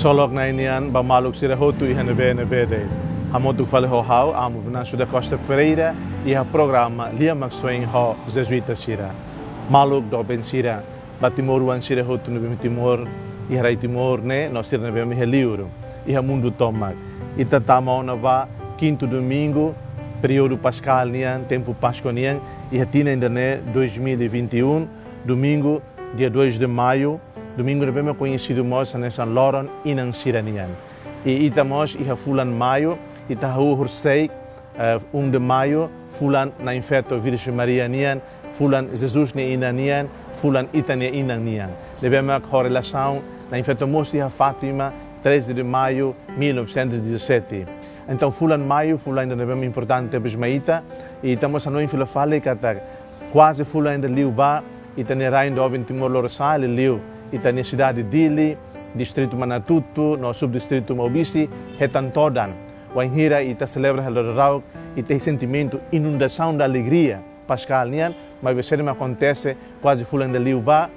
Solok na inian bamaluk Sira hotu iha nebe de. Hamotu fale ho hau amo Venâncio da Costa Pereira e a programa LIA MAKSOIN ho Jesuita Sira. Maluk do ben Sira batimoruan Sira hotu nebe timor e rai timor ne no Sira nebe mi liuro e mundo tomak. Ita tamaona va quinto domingo período pascal nian tempo pasconian e hatina ainda ne 2021 domingo dia 2 de maio. Domingo é conhecido mais nessa loron e na Sira nian. E itamos e fulan maio e tahu hursei 1 de maio fulan na infeto Virgem Maria nian, fulan Jesus ne ina nian, fulan itania ina nian. Devemos correlação na infeto Mocia Fátima 13 de maio 1917. Então fulan maio fulan ainda devemos importante besmaita e estamos a não infilafale que quase fulan ainda liuba e tenera ainda oben timor lorosa liu e na cidade de Dili, distrito Manatuto, no subdistrito Maubisi, retan todan. Wanhira ita celebra o e tem sentimento inundação da alegria pascal nian, mas você me acontece quase fulan de liuba,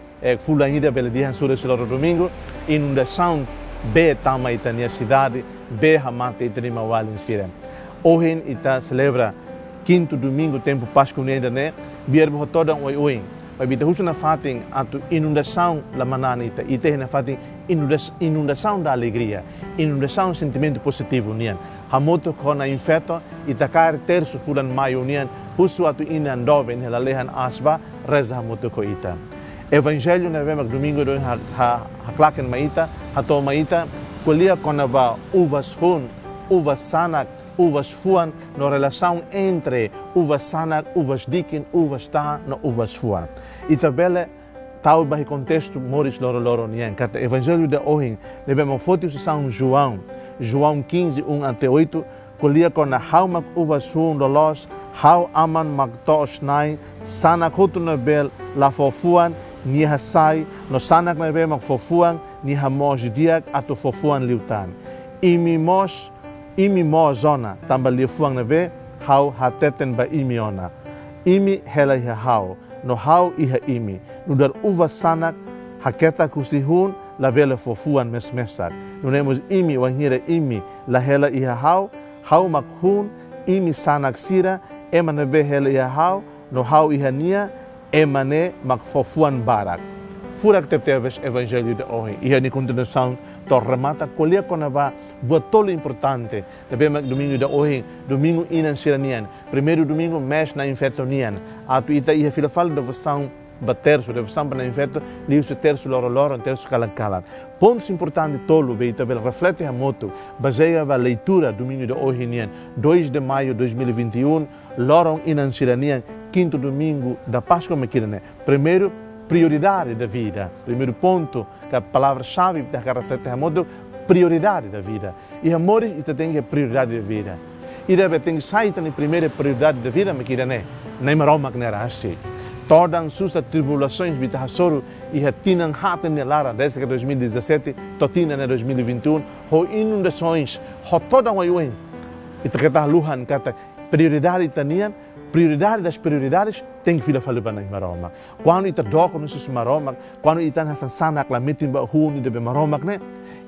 fulan ida pela dia sobre o domingo, inundação be tama ita na cidade, be hamate ita ni mawal in Sira. Hoje ita celebra quinto domingo tempo pascal nian né, biar todan oi. Mas bita husu na fating atu inundação la mananita ite na fating inundação da alegria, inundação sentimento positivo nian. Hamoto kona infeto itakar terço fulan maio nian husu atu inan doben hela lehan asba reza hamoto ko ita. Evangelho na vema domingo do haklaken maita hato maita kulia konabá uvas hun uvas sanak uvas fuan no relação entre uvas sanak, uvas dikin, uvas ta no uvas fuan. E tabela tal bahi contexto moris loron nian kata evangelho de hoje devemos fotos de São João 15 1 até 8 colia com a haumak uvas hun lolos hau aman magtos nai sanak hotu na bel la fofuan ni hasai no sanak na bel mag fofuan ni hamos diak ato fofuan liutan imi mo zona tamba liufuang na be hau hateten ba imiona imi hela hau no hau iha imi nudar uva sanak haketa kusihun la bela fofuan mesmesak nunemos imi wanhira imi la hela iha hau makhun imi sanak Sira emane be hela iha hau no hau iha nia emane mak fofuan barak furak tepteves evangelho de hoje iha ni continuação torremata colia konabá botolo importante devemos domingo de hoje domingo inan Sira nian primeiro domingo mês na infeto nian atu ita ia filafal devoção baterço devoção para infeto liu se terço loron terço calan pontos importantes tolo beita bel reflete a moto baseia a leitura domingo de hoje nian 2 de maio 2021 loron inan Sira nian quinto domingo da Páscoa maquirane primeiro prioridade da vida. Primeiro ponto, que a palavra-chave que reflete a modo, prioridade da vida. E amor, isso tem prioridade da vida. E deve ter saído na primeira prioridade da vida, mas que não é. Nem maroma que não era assim. Todas as suas tribulações, bita hasoro, e a tinan hata nelara, desde que 2017, totina na 2021, ho inundações, ho toda uma uem. E te kata luhan, kata prioridade itanian, prioridade das prioridades tem que vir a falar para maroma. Quando ita doko nos maroma, quando ita nessa sanak la metin ba huni de maroma né,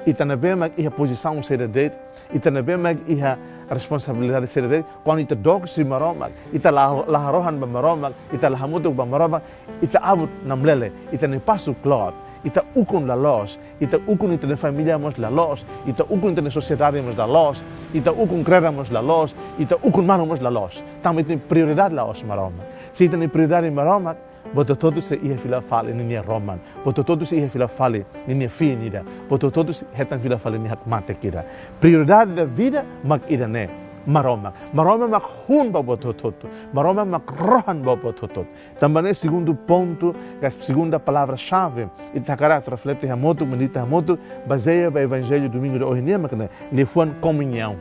ita na bema e a posição ser de, ita na bema e a responsabilidade ser de, quando ita doko se maroma, ita la rohan ba maroma, ita la hamudo ba maroma, ita abut namlele, ita ne passo clot. Ita ukun la los, ita ukun ita na família mos la los, ita ukun ita na sociedade mos la los, ita ukun creramos la los, ita ukun manamos la los. Também tem prioridade la os maroma. Se tem prioridade maroma, boto todos se ia fila fale ninia roman, boto todos se ia fila fale ninia finida, boto todos hetan fila fale ni hakmate kira. Prioridade da vida mak ida ne. Maroma mak hun ba botototo, maroma mak rohan ba bototot. Também segundo ponto, a segunda palavra-chave, e tacarat reflete a moto, medita a moto, baseia o evangelho domingo de hoje nem makna, lhe foi comunhão.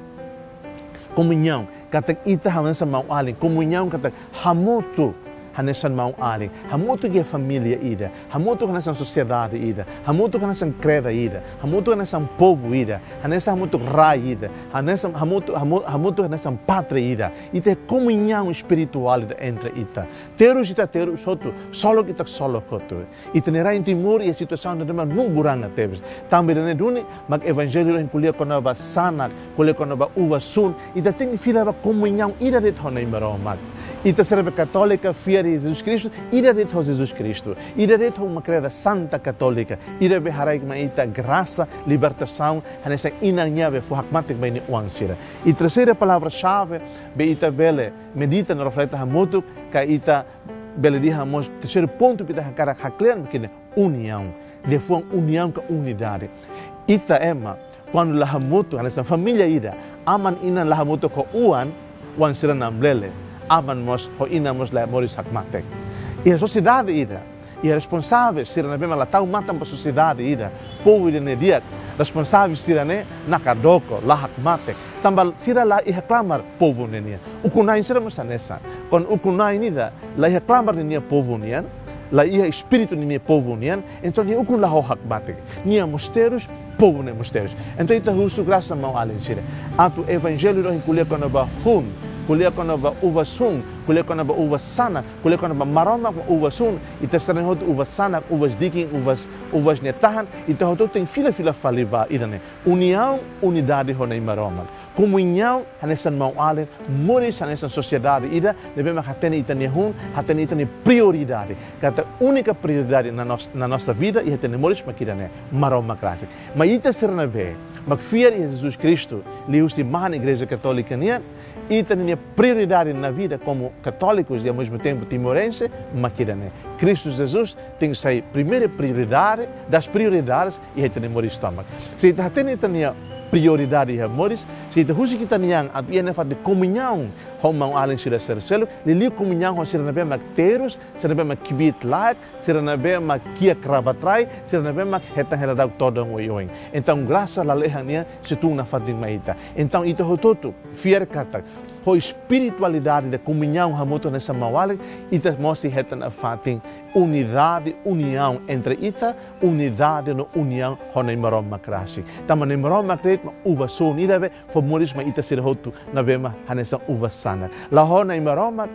Comunhão, kata ita hamansa mau alin, comunhão kata hamoto nessa mão ali, muito que a família ida, muito nessa sociedade ida, muito nessa creda ida, muito nessa povo ida, nessa muito rai ida, muito nessa pátria ida, e ter comunhão espiritual entre ita. Terus ita terus outro, solo kita solo koto. E terá em timur e a situação de uma nunguranga teves. Também ne duni mag evangelho em kulia konabá sana, kulia konabá uvasun, e da tem fila comunhão ida de tonei maromat. Ita serve católica, fiel de Jesus Cristo, ida de Jesus Cristo. Ida de uma creda santa católica, ida beharai ma ita graça, libertação, nessa inanhave fuhakmatik bem uang sira. E terceira palavra-chave, be ita bele medita no refleta hamutu, ka ita bele di hamos terceiro ponto pita hakara haklean mekine união. De fuang união com unidade. Ita ema quando lahamutu nessa família ida, aman ina lahamutu ko uan sira namblele. Aman mos ho ina mos la moris hakmatek. E a sociedade ida, e a responsável sira na bema la tau matam pa sociedade ida, povo ida ne diak, responsável sira ne nakadoko la hakmatek. Tambal sira la i reclamar povo nenia. Ukunai sira mos nessa. Kon ukunai nida la i reclamar nenia povo nian, la ia espírito nenia povo nian, então ni ukun la ho hakmatek. Nia mosteiros povo ne mosteiros. Então ita husu graça mau alin sira. Atu evangelho ro inkulia konabá hun, kulia konabá uvasun, kulia konabá uvasana, kulia konabá maroma uvasun, e terceiro hot uvasana, uvas diking, uvas netahan, e então tem fila faliba idane. União, unidade honei maroma. Comunhão, nessa mão além, moris nessa sociedade ida, devemos ter itani hun, ter itani prioridade. Kata única prioridade na nossa vida e ter moris makidane maroma classe. Mas ita serna be, mas fiel em Jesus Cristo, li usti man igreja católica nia, e tem prioridade na vida como católicos e ao mesmo tempo timorense, makidane. Cristo Jesus tem que ser primeira prioridade das prioridades e ter moris estômago. Se tem prioridade e amores, se itu husi kita niang at iyan nefat de comunhão homang alin sila serselo, lili comunhão sila nabe magterus, sila nabe magkibit lahat, sila nabe magkia krabatray, sila nabe maghetang heladag todong uyoing. Então graça lalehang niya situng nafat ding maita. Então ito hototo fier katak ho espiritualidade de comunhão hamuto nessa mawalik, ita mosi hetan afating unidade, união entre ita, unidade no união honai marom makrasi. Tama ne marom makret ma uvasun idabe fo moris ma ita sirhotu na bema hanesa uvasana. La honai marom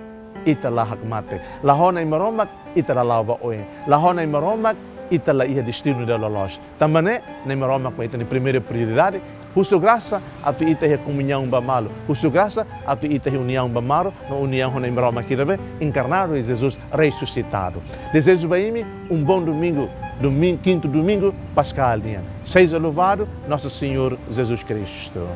ita la hakmate. La honai marom ita la lava oe. La honai marom ita la ia destino da lolos. Tama ne marom ma ita ni primeira prioridade. Husu graça atu ita he comunhão bamalo. Husu graça atu ita he união bamaro, no união honai marom makirabe encarnado e Jesus ressuscitado. Desejo baimi bom domingo, quinto domingo pascal. Seja louvado nosso Senhor Jesus Cristo.